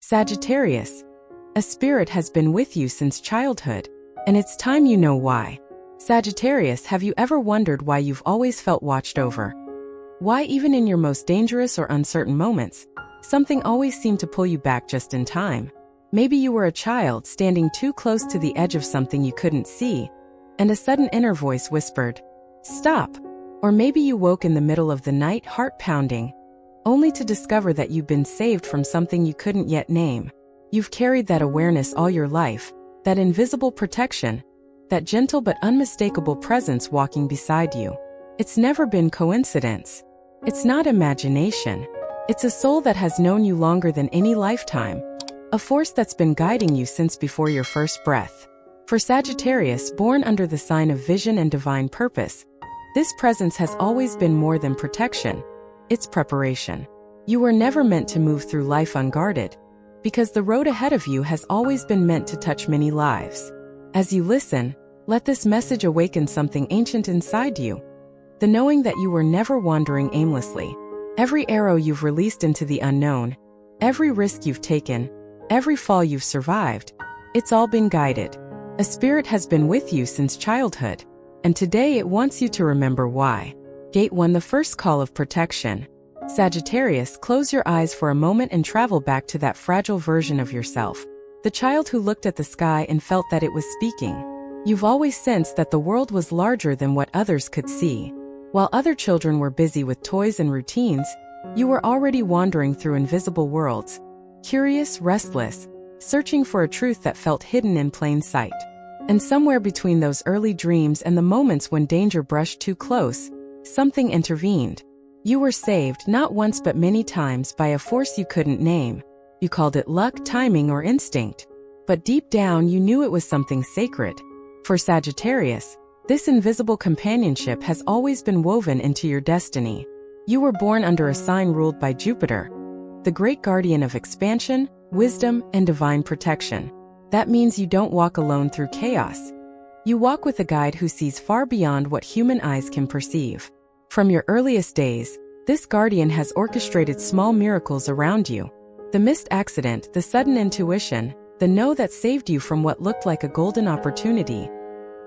Sagittarius. A spirit has been with you since childhood, and it's time you know why. Sagittarius, have you ever wondered why you've always felt watched over? Why even in your most dangerous or uncertain moments, something always seemed to pull you back just in time? Maybe you were a child standing too close to the edge of something you couldn't see, and a sudden inner voice whispered, "Stop." Or maybe you woke in the middle of the night, heart pounding, only to discover that you've been saved from something you couldn't yet name. You've carried that awareness all your life, that invisible protection, that gentle but unmistakable presence walking beside you. It's never been coincidence. It's not imagination. It's a soul that has known you longer than any lifetime, a force that's been guiding you since before your first breath. For Sagittarius, born under the sign of vision and divine purpose, this presence has always been more than protection. It's preparation. You were never meant to move through life unguarded, because the road ahead of you has always been meant to touch many lives. As you listen, let this message awaken something ancient inside you. The knowing that you were never wandering aimlessly. Every arrow you've released into the unknown, every risk you've taken, every fall you've survived, it's all been guided. A spirit has been with you since childhood, and today it wants you to remember why. Gate 1, the first call of protection. Sagittarius, close your eyes for a moment and travel back to that fragile version of yourself, the child who looked at the sky and felt that it was speaking. You've always sensed that the world was larger than what others could see. While other children were busy with toys and routines, you were already wandering through invisible worlds, curious, restless, searching for a truth that felt hidden in plain sight. And somewhere between those early dreams and the moments when danger brushed too close, something intervened. You were saved not once but many times by a force you couldn't name. You called it luck, timing, or instinct. But deep down you knew it was something sacred. For Sagittarius, this invisible companionship has always been woven into your destiny. You were born under a sign ruled by Jupiter, the great guardian of expansion, wisdom, and divine protection. That means you don't walk alone through chaos. You walk with a guide who sees far beyond what human eyes can perceive. From your earliest days, this guardian has orchestrated small miracles around you. The missed accident, the sudden intuition, the no that saved you from what looked like a golden opportunity.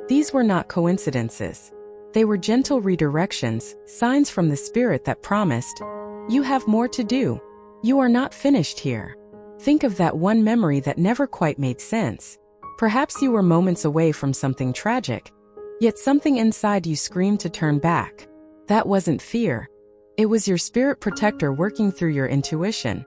These were not coincidences. They were gentle redirections, signs from the spirit that promised, "You have more to do. You are not finished here." Think of that one memory that never quite made sense. Perhaps you were moments away from something tragic, yet something inside you screamed to turn back. That wasn't fear. It was your spirit protector working through your intuition,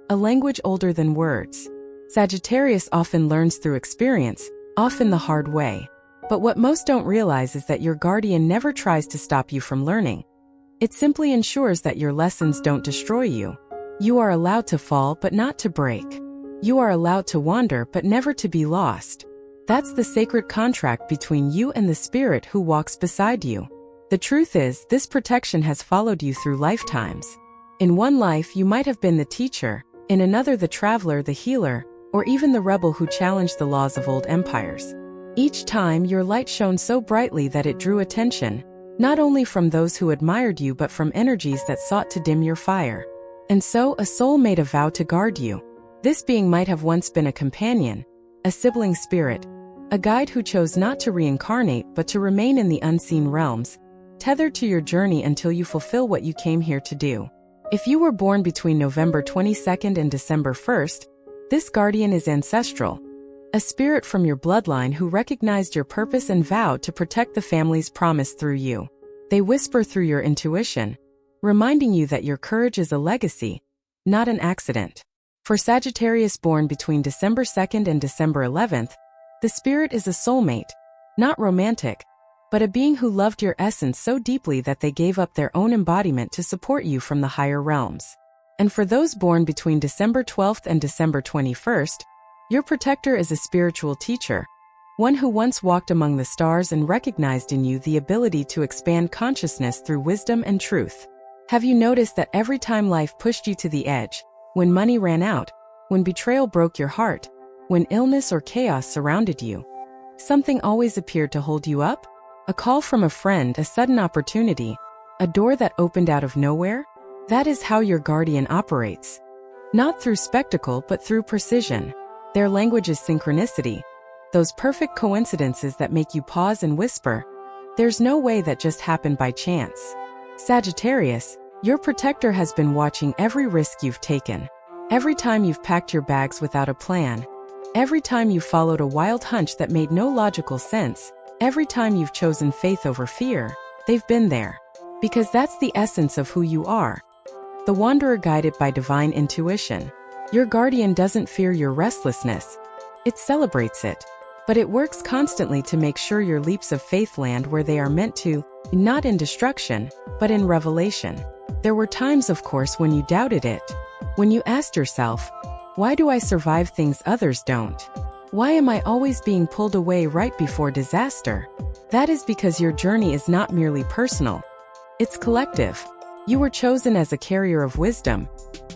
a language older than words. Sagittarius often learns through experience, often the hard way. But what most don't realize is that your guardian never tries to stop you from learning. It simply ensures that your lessons don't destroy you. You are allowed to fall but not to break. You are allowed to wander but never to be lost. That's the sacred contract between you and the spirit who walks beside you. The truth is, this protection has followed you through lifetimes. In one life you might have been the teacher, in another the traveler, the healer, or even the rebel who challenged the laws of old empires. Each time your light shone so brightly that it drew attention, not only from those who admired you but from energies that sought to dim your fire. And so a soul made a vow to guard you. This being might have once been a companion, a sibling spirit, a guide who chose not to reincarnate but to remain in the unseen realms, tethered to your journey until you fulfill what you came here to do. If you were born between November 22nd and December 1st, this guardian is ancestral, a spirit from your bloodline who recognized your purpose and vowed to protect the family's promise through you. They whisper through your intuition, reminding you that your courage is a legacy, not an accident. For Sagittarius born between December 2nd and December 11th, the spirit is a soulmate, not romantic, but a being who loved your essence so deeply that they gave up their own embodiment to support you from the higher realms. And for those born between December 12th and December 21st, your protector is a spiritual teacher, one who once walked among the stars and recognized in you the ability to expand consciousness through wisdom and truth. Have you noticed that every time life pushed you to the edge, when money ran out, when betrayal broke your heart, when illness or chaos surrounded you, something always appeared to hold you up? A call from a friend, a sudden opportunity, a door that opened out of nowhere? That is how your guardian operates. Not through spectacle but through precision. Their language is synchronicity. Those perfect coincidences that make you pause and whisper, "There's no way that just happened by chance." Sagittarius, your protector has been watching every risk you've taken. Every time you've packed your bags without a plan. Every time you followed a wild hunch that made no logical sense. Every time you've chosen faith over fear, they've been there. Because that's the essence of who you are. The wanderer guided by divine intuition. Your guardian doesn't fear your restlessness. It celebrates it. But it works constantly to make sure your leaps of faith land where they are meant to, not in destruction, but in revelation. There were times, of course, when you doubted it. When you asked yourself, why do I survive things others don't? Why am I always being pulled away right before disaster? That is because your journey is not merely personal. It's collective. You were chosen as a carrier of wisdom,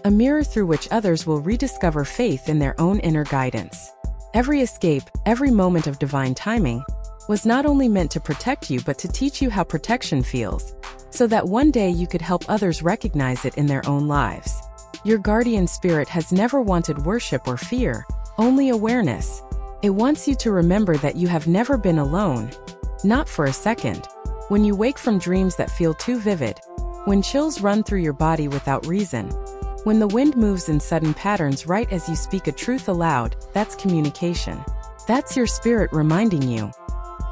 a mirror through which others will rediscover faith in their own inner guidance. Every escape, every moment of divine timing, was not only meant to protect you but to teach you how protection feels, so that one day you could help others recognize it in their own lives. Your guardian spirit has never wanted worship or fear, only awareness. It wants you to remember that you have never been alone, not for a second. When you wake from dreams that feel too vivid, when chills run through your body without reason, when the wind moves in sudden patterns right as you speak a truth aloud, that's communication. That's your spirit reminding you,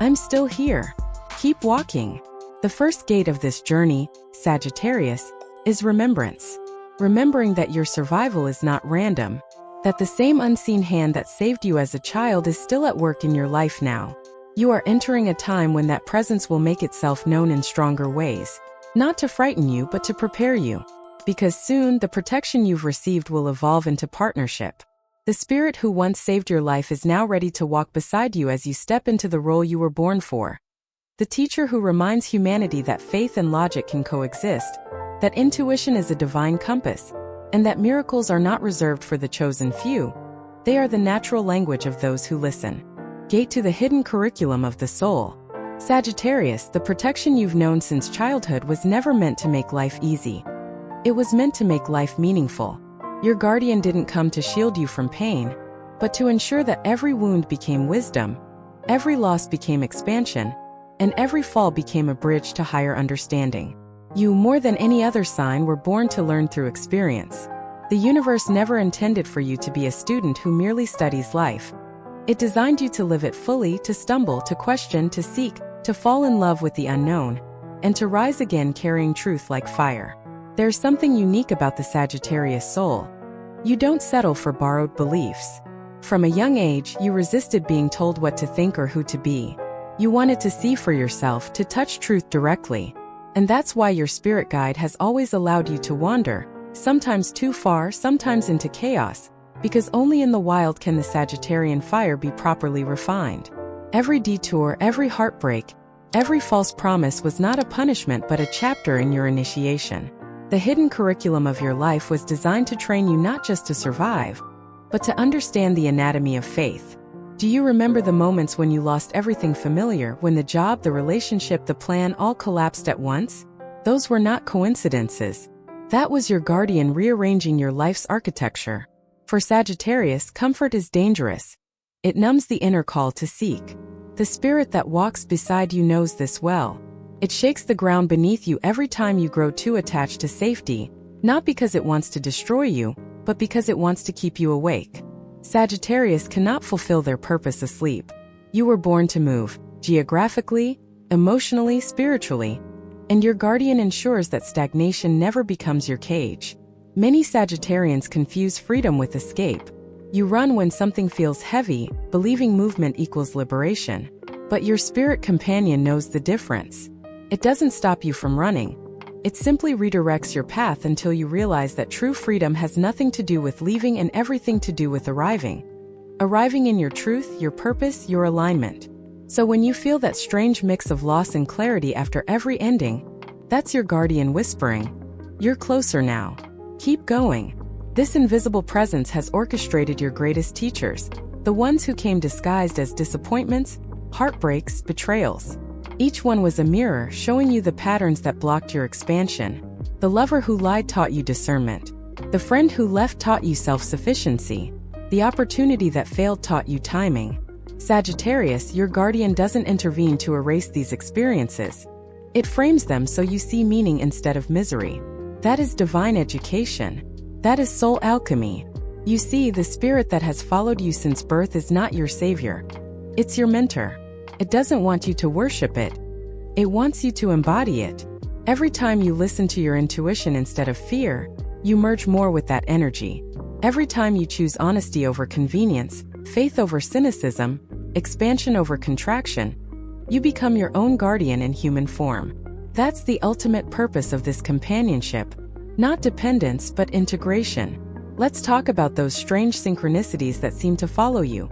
I'm still here. Keep walking. The first gate of this journey, Sagittarius, is remembrance. Remembering that your survival is not random, that the same unseen hand that saved you as a child is still at work in your life now. You are entering a time when that presence will make itself known in stronger ways. Not to frighten you but to prepare you. Because soon the protection you've received will evolve into partnership. The spirit who once saved your life is now ready to walk beside you as you step into the role you were born for. The teacher who reminds humanity that faith and logic can coexist, that intuition is a divine compass, and that miracles are not reserved for the chosen few. They are the natural language of those who listen. Gate to the hidden curriculum of the soul. Sagittarius, the protection you've known since childhood was never meant to make life easy. It was meant to make life meaningful. Your guardian didn't come to shield you from pain, but to ensure that every wound became wisdom, every loss became expansion, and every fall became a bridge to higher understanding. You, more than any other sign, were born to learn through experience. The universe never intended for you to be a student who merely studies life. It designed you to live it fully, to stumble, to question, to seek, to fall in love with the unknown, and to rise again carrying truth like fire. There's something unique about the Sagittarius soul. You don't settle for borrowed beliefs. From a young age, you resisted being told what to think or who to be. You wanted to see for yourself, to touch truth directly. And that's why your spirit guide has always allowed you to wander, sometimes too far, sometimes into chaos, because only in the wild can the Sagittarian fire be properly refined. Every detour, every heartbreak, every false promise was not a punishment but a chapter in your initiation. The hidden curriculum of your life was designed to train you not just to survive, but to understand the anatomy of faith. Do you remember the moments when you lost everything familiar, when the job, the relationship, the plan all collapsed at once? Those were not coincidences. That was your guardian rearranging your life's architecture. For Sagittarius, comfort is dangerous. It numbs the inner call to seek. The spirit that walks beside you knows this well. It shakes the ground beneath you every time you grow too attached to safety, not because it wants to destroy you, but because it wants to keep you awake. Sagittarius cannot fulfill their purpose asleep. You were born to move, geographically, emotionally, spiritually, and your guardian ensures that stagnation never becomes your cage. Many Sagittarians confuse freedom with escape. You run when something feels heavy, believing movement equals liberation. But your spirit companion knows the difference. It doesn't stop you from running. It simply redirects your path until you realize that true freedom has nothing to do with leaving and everything to do with arriving. Arriving in your truth, your purpose, your alignment. So when you feel that strange mix of loss and clarity after every ending, that's your guardian whispering, "You're closer now. Keep going." This invisible presence has orchestrated your greatest teachers, the ones who came disguised as disappointments, heartbreaks, betrayals. Each one was a mirror showing you the patterns that blocked your expansion. The lover who lied taught you discernment. The friend who left taught you self-sufficiency. The opportunity that failed taught you timing. Sagittarius, your guardian doesn't intervene to erase these experiences. It frames them so you see meaning instead of misery. That is divine education. That is soul alchemy. You see, the spirit that has followed you since birth is not your savior. It's your mentor. It doesn't want you to worship it. It wants you to embody it. Every time you listen to your intuition instead of fear, you merge more with that energy. Every time you choose honesty over convenience, faith over cynicism, expansion over contraction, you become your own guardian in human form. That's the ultimate purpose of this companionship. Not dependence, but integration. Let's talk about those strange synchronicities that seem to follow you.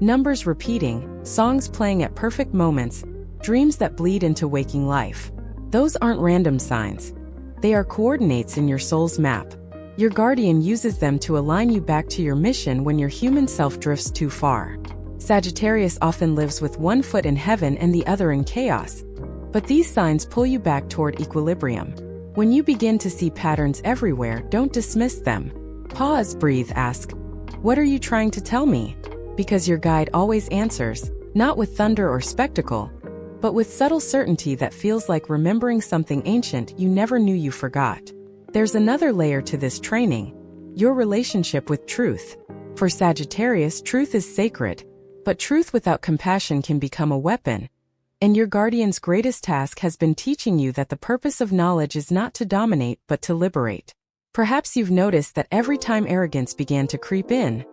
Numbers repeating, songs playing at perfect moments, dreams that bleed into waking life. Those aren't random signs. They are coordinates in your soul's map. Your guardian uses them to align you back to your mission when your human self drifts too far. Sagittarius often lives with one foot in heaven and the other in chaos. But these signs pull you back toward equilibrium. When you begin to see patterns everywhere, don't dismiss them. Pause, breathe, ask, "What are you trying to tell me?" Because your guide always answers, not with thunder or spectacle, but with subtle certainty that feels like remembering something ancient you never knew you forgot. There's another layer to this training: your relationship with truth. For Sagittarius, truth is sacred, but truth without compassion can become a weapon. And your guardian's greatest task has been teaching you that the purpose of knowledge is not to dominate but to liberate. Perhaps you've noticed that every time arrogance began to creep in,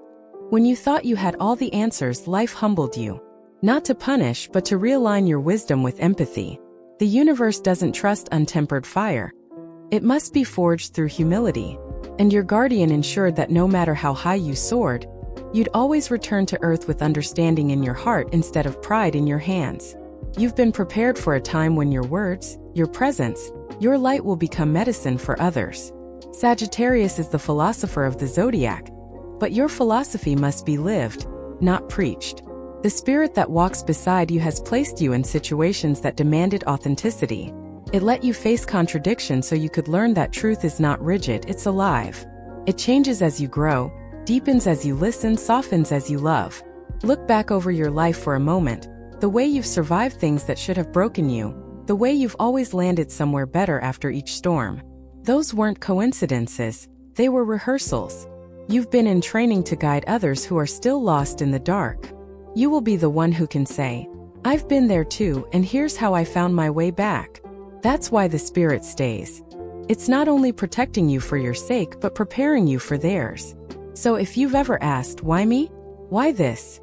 when you thought you had all the answers, life humbled you. Not to punish, but to realign your wisdom with empathy. The universe doesn't trust untempered fire. It must be forged through humility. And your guardian ensured that no matter how high you soared, you'd always return to earth with understanding in your heart instead of pride in your hands. You've been prepared for a time when your words, your presence, your light will become medicine for others. Sagittarius is the philosopher of the zodiac, but your philosophy must be lived, not preached. The spirit that walks beside you has placed you in situations that demanded authenticity. It let you face contradiction so you could learn that truth is not rigid, it's alive. It changes as you grow, deepens as you listen, softens as you love. Look back over your life for a moment. The way you've survived things that should have broken you, the way you've always landed somewhere better after each storm. Those weren't coincidences, they were rehearsals. You've been in training to guide others who are still lost in the dark. You will be the one who can say, "I've been there too, and here's how I found my way back." That's why the spirit stays. It's not only protecting you for your sake, but preparing you for theirs. So if you've ever asked, "Why me? Why this?"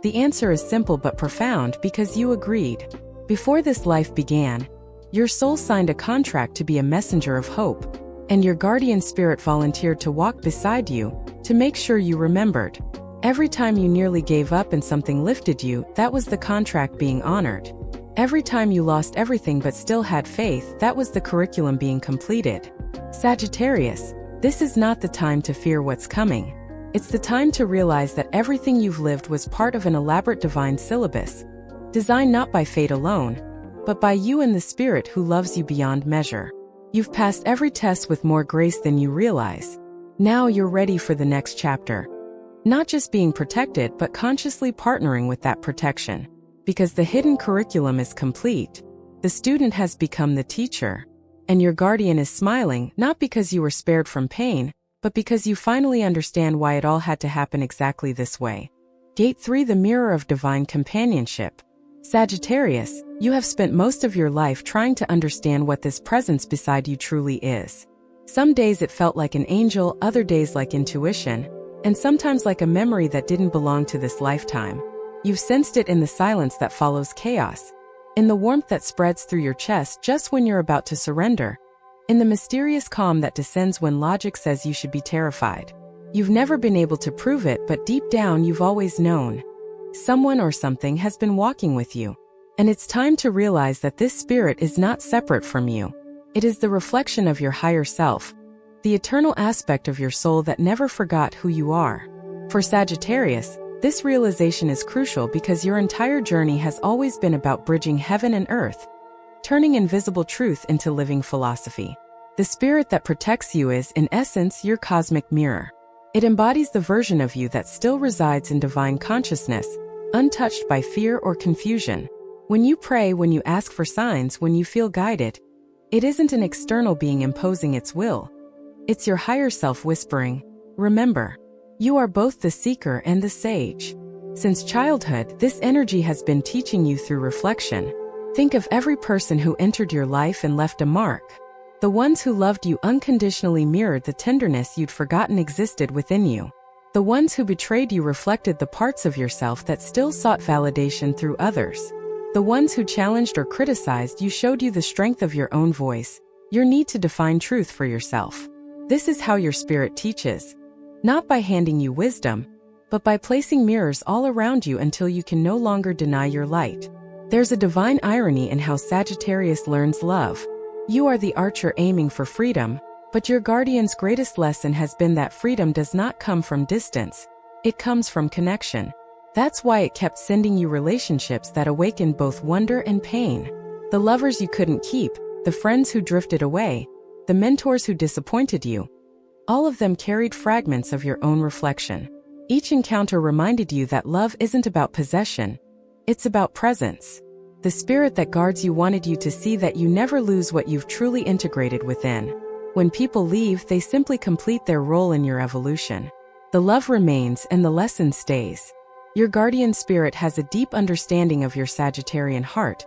The answer is simple but profound: because you agreed. Before this life began, your soul signed a contract to be a messenger of hope, and your guardian spirit volunteered to walk beside you, to make sure you remembered. Every time you nearly gave up and something lifted you, that was the contract being honored. Every time you lost everything but still had faith, that was the curriculum being completed. Sagittarius, this is not the time to fear what's coming. It's the time to realize that everything you've lived was part of an elaborate divine syllabus, designed not by fate alone, but by you and the spirit who loves you beyond measure. You've passed every test with more grace than you realize. Now you're ready for the next chapter. Not just being protected, but consciously partnering with that protection. Because the hidden curriculum is complete, the student has become the teacher, and your guardian is smiling, not because you were spared from pain, but because you finally understand why it all had to happen exactly this way. Gate 3: The Mirror of Divine Companionship. Sagittarius, you have spent most of your life trying to understand what this presence beside you truly is. Some days it felt like an angel, other days like intuition, and sometimes like a memory that didn't belong to this lifetime. You've sensed it in the silence that follows chaos, in the warmth that spreads through your chest just when you're about to surrender, in the mysterious calm that descends when logic says you should be terrified. You've never been able to prove it, but deep down you've always known. Someone or something has been walking with you, and it's time to realize that this spirit is not separate from you. It is the reflection of your higher self, the eternal aspect of your soul that never forgot who you are. For Sagittarius, this realization is crucial because your entire journey has always been about bridging heaven and earth, turning invisible truth into living philosophy. The spirit that protects you is, in essence, your cosmic mirror. It embodies the version of you that still resides in divine consciousness, untouched by fear or confusion. When you pray, when you ask for signs, when you feel guided, it isn't an external being imposing its will. It's your higher self whispering, "Remember, you are both the seeker and the sage." Since childhood, this energy has been teaching you through reflection. Think of every person who entered your life and left a mark. The ones who loved you unconditionally mirrored the tenderness you'd forgotten existed within you. The ones who betrayed you reflected the parts of yourself that still sought validation through others. The ones who challenged or criticized you showed you the strength of your own voice, your need to define truth for yourself. This is how your spirit teaches. Not by handing you wisdom, but by placing mirrors all around you until you can no longer deny your light. There's a divine irony in how Sagittarius learns love. You are the archer aiming for freedom, but your guardian's greatest lesson has been that freedom does not come from distance. It comes from connection. That's why it kept sending you relationships that awakened both wonder and pain. The lovers you couldn't keep, the friends who drifted away, the mentors who disappointed you. All of them carried fragments of your own reflection. Each encounter reminded you that love isn't about possession, it's about presence. The spirit that guards you wanted you to see that you never lose what you've truly integrated within. When people leave, they simply complete their role in your evolution. The love remains and the lesson stays. Your guardian spirit has a deep understanding of your Sagittarian heart.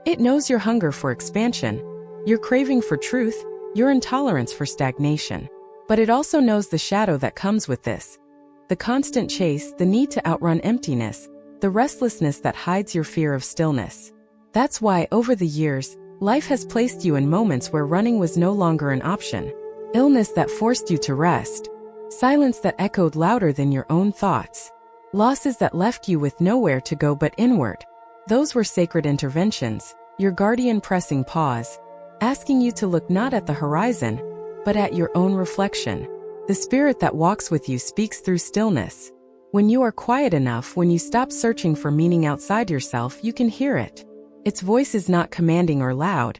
It knows your hunger for expansion, your craving for truth, your intolerance for stagnation. But it also knows the shadow that comes with this. The constant chase, the need to outrun emptiness, the restlessness that hides your fear of stillness. That's why, over the years, life has placed you in moments where running was no longer an option. Illness that forced you to rest. Silence that echoed louder than your own thoughts. Losses that left you with nowhere to go but inward. Those were sacred interventions, your guardian pressing pause, asking you to look not at the horizon, but at your own reflection. The spirit that walks with you speaks through stillness. When you are quiet enough, when you stop searching for meaning outside yourself, you can hear it. Its voice is not commanding or loud.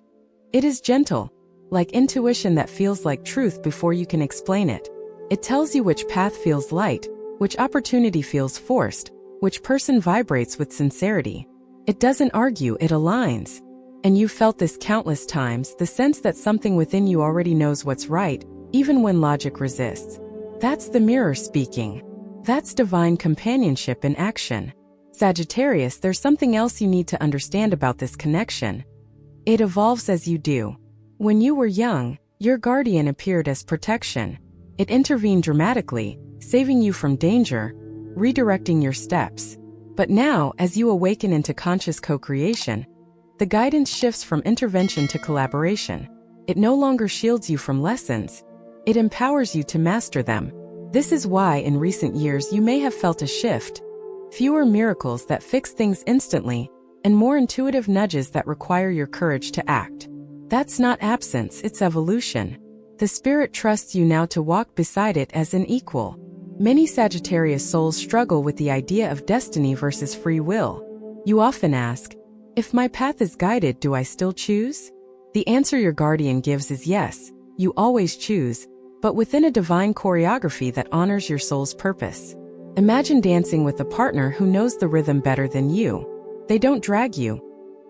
It is gentle, like intuition that feels like truth before you can explain it. It tells you which path feels light, which opportunity feels forced, which person vibrates with sincerity. It doesn't argue, it aligns. And you've felt this countless times, the sense that something within you already knows what's right, even when logic resists. That's the mirror speaking. That's divine companionship in action. Sagittarius, there's something else you need to understand about this connection. It evolves as you do. When you were young, your guardian appeared as protection. It intervened dramatically, saving you from danger, redirecting your steps. But now, as you awaken into conscious co-creation, the guidance shifts from intervention to collaboration. It no longer shields you from lessons. It empowers you to master them. This is why, in recent years, you may have felt a shift. Fewer miracles that fix things instantly, and more intuitive nudges that require your courage to act. That's not absence, it's evolution. The spirit trusts you now to walk beside it as an equal. Many Sagittarius souls struggle with the idea of destiny versus free will. You often ask, if my path is guided, do I still choose? The answer your guardian gives is yes, you always choose, but within a divine choreography that honors your soul's purpose. Imagine dancing with a partner who knows the rhythm better than you. They don't drag you.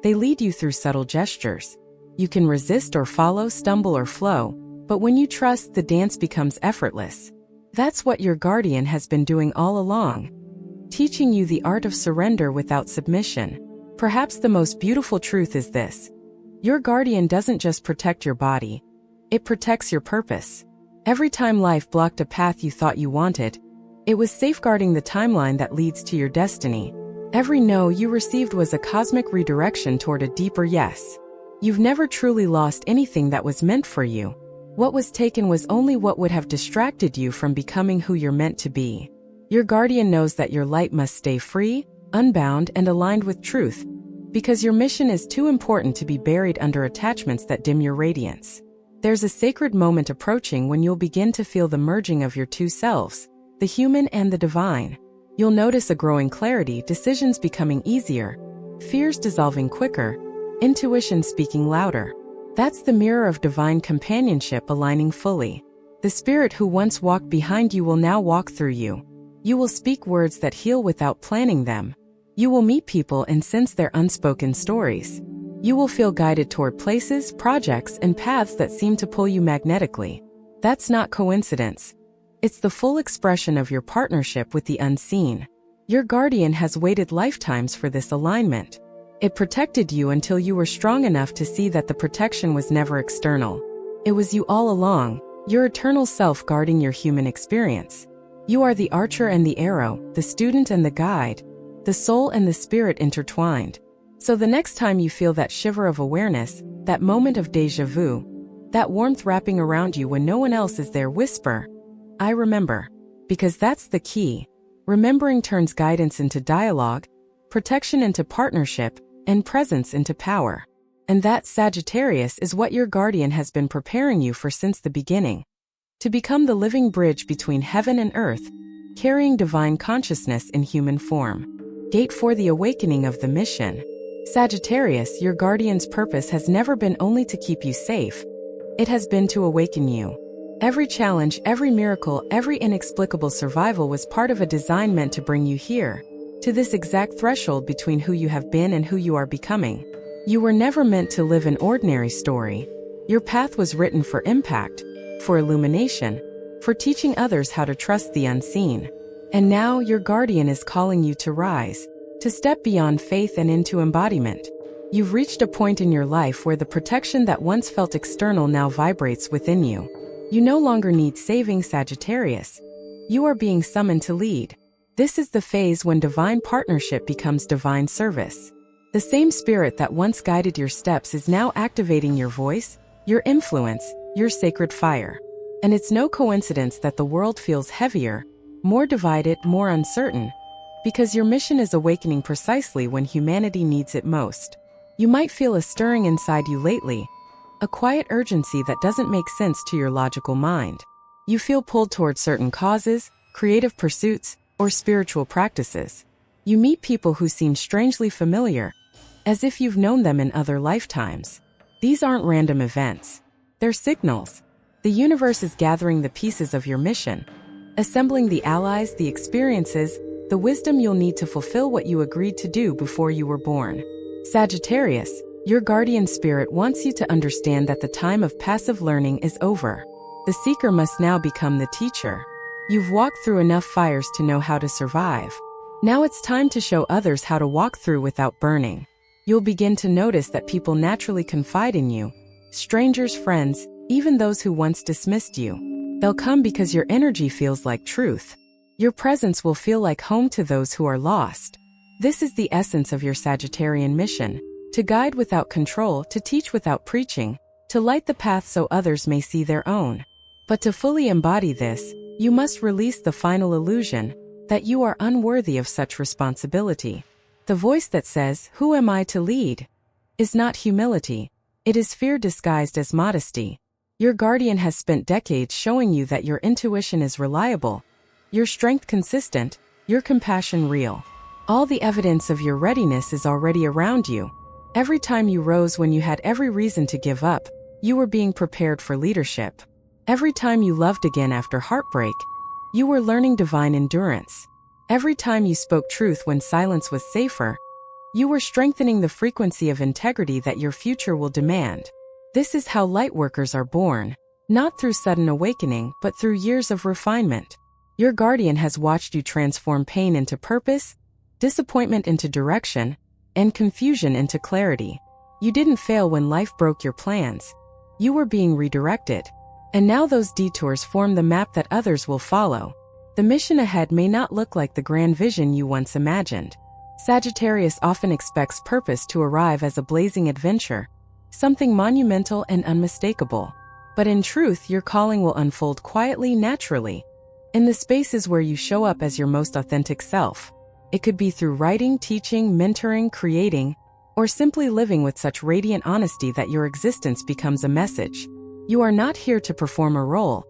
They lead you through subtle gestures. You can resist or follow, stumble or flow, but when you trust, the dance becomes effortless. That's what your guardian has been doing all along, teaching you the art of surrender without submission. Perhaps the most beautiful truth is this. Your guardian doesn't just protect your body, it protects your purpose. Every time life blocked a path you thought you wanted, it was safeguarding the timeline that leads to your destiny. Every no you received was a cosmic redirection toward a deeper yes. You've never truly lost anything that was meant for you. What was taken was only what would have distracted you from becoming who you're meant to be. Your guardian knows that your light must stay free, unbound, and aligned with truth, because your mission is too important to be buried under attachments that dim your radiance. There's a sacred moment approaching when you'll begin to feel the merging of your two selves, the human and the divine. You'll notice a growing clarity, decisions becoming easier, fears dissolving quicker, intuition speaking louder. That's the mirror of divine companionship aligning fully. The spirit who once walked behind you will now walk through you. You will speak words that heal without planning them. You will meet people and sense their unspoken stories. You will feel guided toward places, projects, and paths that seem to pull you magnetically. That's not coincidence. It's the full expression of your partnership with the unseen. Your guardian has waited lifetimes for this alignment. It protected you until you were strong enough to see that the protection was never external. It was you all along, your eternal self guarding your human experience. You are the archer and the arrow, the student and the guide, the soul and the spirit intertwined. So the next time you feel that shiver of awareness, that moment of déjà vu, that warmth wrapping around you when no one else is there, whisper, "I remember." Because that's the key. Remembering turns guidance into dialogue, protection into partnership, and presence into power. And that, Sagittarius, is what your guardian has been preparing you for since the beginning. To become the living bridge between heaven and earth, carrying divine consciousness in human form. Gate for the awakening of the mission. Sagittarius, your guardian's purpose has never been only to keep you safe. It has been to awaken you. Every challenge, every miracle, every inexplicable survival was part of a design meant to bring you here, to this exact threshold between who you have been and who you are becoming. You were never meant to live an ordinary story. Your path was written for impact, for illumination, for teaching others how to trust the unseen. And now your guardian is calling you to rise, to step beyond faith and into embodiment. You've reached a point in your life where the protection that once felt external now vibrates within you. You no longer need saving, Sagittarius. You are being summoned to lead. This is the phase when divine partnership becomes divine service. The same spirit that once guided your steps is now activating your voice, your influence, your sacred fire. And it's no coincidence that the world feels heavier, more divided, more uncertain, because your mission is awakening precisely when humanity needs it most. You might feel a stirring inside you lately, a quiet urgency that doesn't make sense to your logical mind. You feel pulled toward certain causes, creative pursuits, or spiritual practices. You meet people who seem strangely familiar, as if you've known them in other lifetimes. These aren't random events. They're signals. The universe is gathering the pieces of your mission, assembling the allies, the experiences, the wisdom you'll need to fulfill what you agreed to do before you were born. Sagittarius, your guardian spirit wants you to understand that the time of passive learning is over. The seeker must now become the teacher. You've walked through enough fires to know how to survive. Now it's time to show others how to walk through without burning. You'll begin to notice that people naturally confide in you. Strangers, friends, even those who once dismissed you. They'll come because your energy feels like truth. Your presence will feel like home to those who are lost. This is the essence of your Sagittarian mission: to guide without control, to teach without preaching, to light the path so others may see their own. But to fully embody this, you must release the final illusion that you are unworthy of such responsibility. The voice that says, "Who am I to lead?" is not humility. It is fear disguised as modesty. Your guardian has spent decades showing you that your intuition is reliable, your strength consistent, your compassion real. All the evidence of your readiness is already around you. Every time you rose when you had every reason to give up, you were being prepared for leadership. Every time you loved again after heartbreak, you were learning divine endurance. Every time you spoke truth when silence was safer, you were strengthening the frequency of integrity that your future will demand. This is how lightworkers are born, not through sudden awakening, but through years of refinement. Your guardian has watched you transform pain into purpose, disappointment into direction, and confusion into clarity. You didn't fail when life broke your plans. You were being redirected. And now those detours form the map that others will follow. The mission ahead may not look like the grand vision you once imagined. Sagittarius often expects purpose to arrive as a blazing adventure, something monumental and unmistakable. But in truth, your calling will unfold quietly, naturally, in the spaces where you show up as your most authentic self. It could be through writing, teaching, mentoring, creating, or simply living with such radiant honesty that your existence becomes a message. You are not here to perform a role.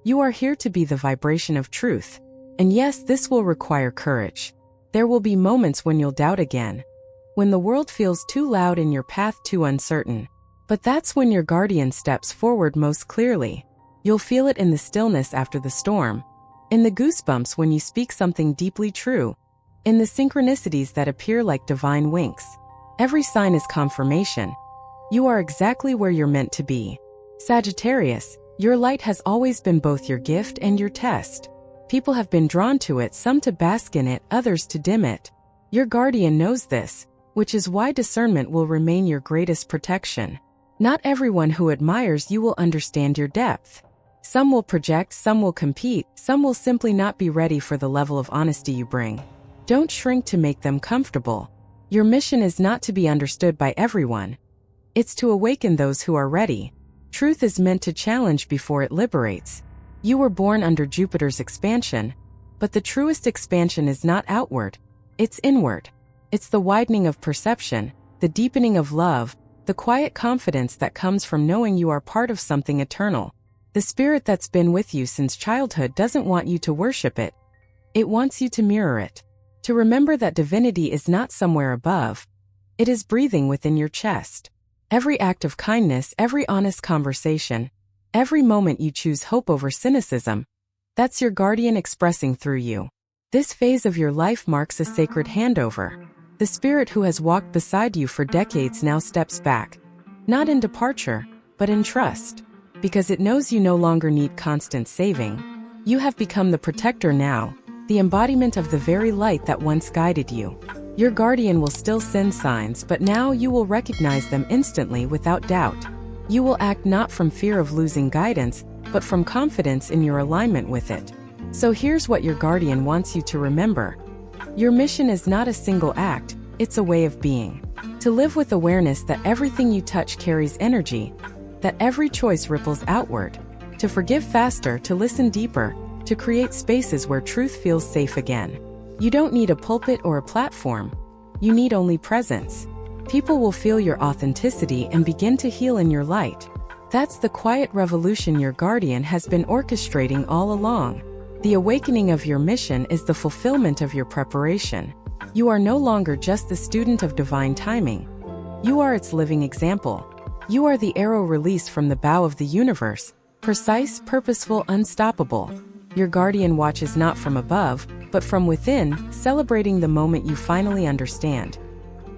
You are here to be the vibration of truth. And yes, this will require courage. There will be moments when you'll doubt again, when the world feels too loud and your path too uncertain. But that's when your guardian steps forward most clearly. You'll feel it in the stillness after the storm, in the goosebumps when you speak something deeply true, in the synchronicities that appear like divine winks. Every sign is confirmation. You are exactly where you're meant to be. Sagittarius, your light has always been both your gift and your test. People have been drawn to it, some to bask in it, others to dim it. Your guardian knows this, which is why discernment will remain your greatest protection. Not everyone who admires you will understand your depth. Some will project, some will compete, some will simply not be ready for the level of honesty you bring. Don't shrink to make them comfortable. Your mission is not to be understood by everyone. It's to awaken those who are ready. Truth is meant to challenge before it liberates. You were born under Jupiter's expansion, but the truest expansion is not outward, it's inward. It's the widening of perception, the deepening of love, the quiet confidence that comes from knowing you are part of something eternal. The spirit that's been with you since childhood doesn't want you to worship it. It wants you to mirror it. To remember that divinity is not somewhere above. It is breathing within your chest. Every act of kindness, every honest conversation, every moment you choose hope over cynicism, that's your guardian expressing through you. This phase of your life marks a sacred handover. The spirit who has walked beside you for decades now steps back. Not in departure, but in trust. Because it knows you no longer need constant saving. You have become the protector now, the embodiment of the very light that once guided you. Your guardian will still send signs, but now you will recognize them instantly without doubt. You will act not from fear of losing guidance, but from confidence in your alignment with it. So here's what your guardian wants you to remember. Your mission is not a single act, it's a way of being. To live with awareness that everything you touch carries energy, that every choice ripples outward, to forgive faster, to listen deeper, to create spaces where truth feels safe again. You don't need a pulpit or a platform. You need only presence. People will feel your authenticity and begin to heal in your light. That's the quiet revolution your guardian has been orchestrating all along. The awakening of your mission is the fulfillment of your preparation. You are no longer just the student of divine timing. You are its living example. You are the arrow released from the bow of the universe, precise, purposeful, unstoppable. Your guardian watches not from above, but from within, celebrating the moment you finally understand.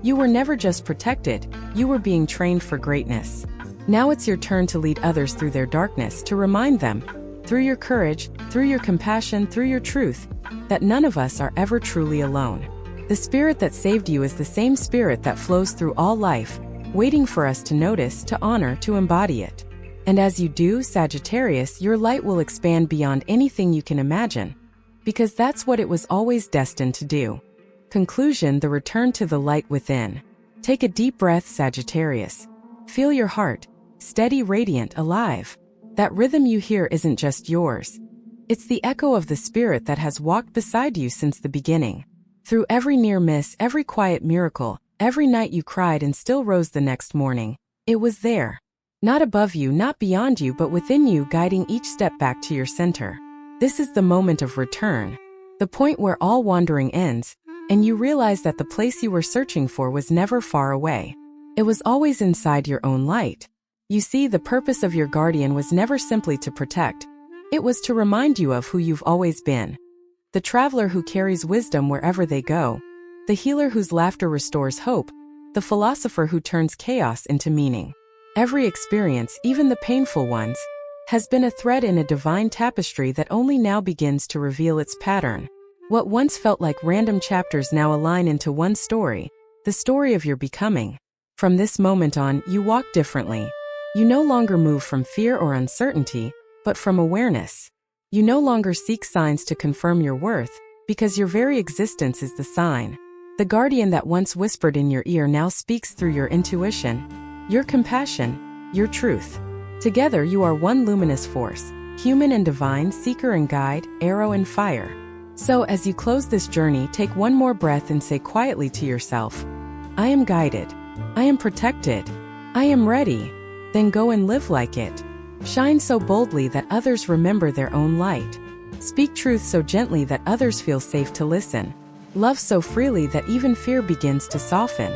You were never just protected, you were being trained for greatness. Now it's your turn to lead others through their darkness, to remind them, through your courage, through your compassion, through your truth, that none of us are ever truly alone. The spirit that saved you is the same spirit that flows through all life, waiting for us to notice, to honor, to embody it. And as you do, Sagittarius, your light will expand beyond anything you can imagine, because that's what it was always destined to do. Conclusion: the return to the light within. Take a deep breath, Sagittarius. Feel your heart, steady, radiant, alive. That rhythm you hear isn't just yours. It's the echo of the spirit that has walked beside you since the beginning. Through every near miss, every quiet miracle, every night you cried and still rose the next morning, it was there. Not above you, not beyond you, but within you, guiding each step back to your center. This is the moment of return, the point where all wandering ends, and you realize that the place you were searching for was never far away. It was always inside your own light. You see, the purpose of your guardian was never simply to protect. It was to remind you of who you've always been. The traveler who carries wisdom wherever they go. The healer whose laughter restores hope. The philosopher who turns chaos into meaning. Every experience, even the painful ones, has been a thread in a divine tapestry that only now begins to reveal its pattern. What once felt like random chapters now align into one story, the story of your becoming. From this moment on, you walk differently. You no longer move from fear or uncertainty, but from awareness. You no longer seek signs to confirm your worth, because your very existence is the sign. The guardian that once whispered in your ear now speaks through your intuition, your compassion, your truth. Together you are one luminous force, human and divine, seeker and guide, arrow and fire. So as you close this journey, take one more breath and say quietly to yourself, I am guided. I am protected. I am ready. Then go and live like it. Shine so boldly that others remember their own light. Speak truth so gently that others feel safe to listen. Love so freely that even fear begins to soften.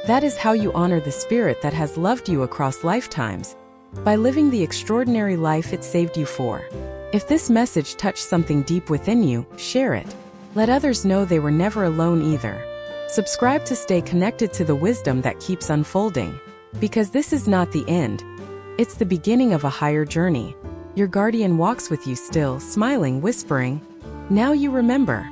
That is how you honor the spirit that has loved you across lifetimes, by living the extraordinary life it saved you for. If this message touched something deep within you, share it. Let others know they were never alone either. Subscribe to stay connected to the wisdom that keeps unfolding. Because this is not the end. It's the beginning of a higher journey. Your guardian walks with you still, smiling, whispering, "Now you remember."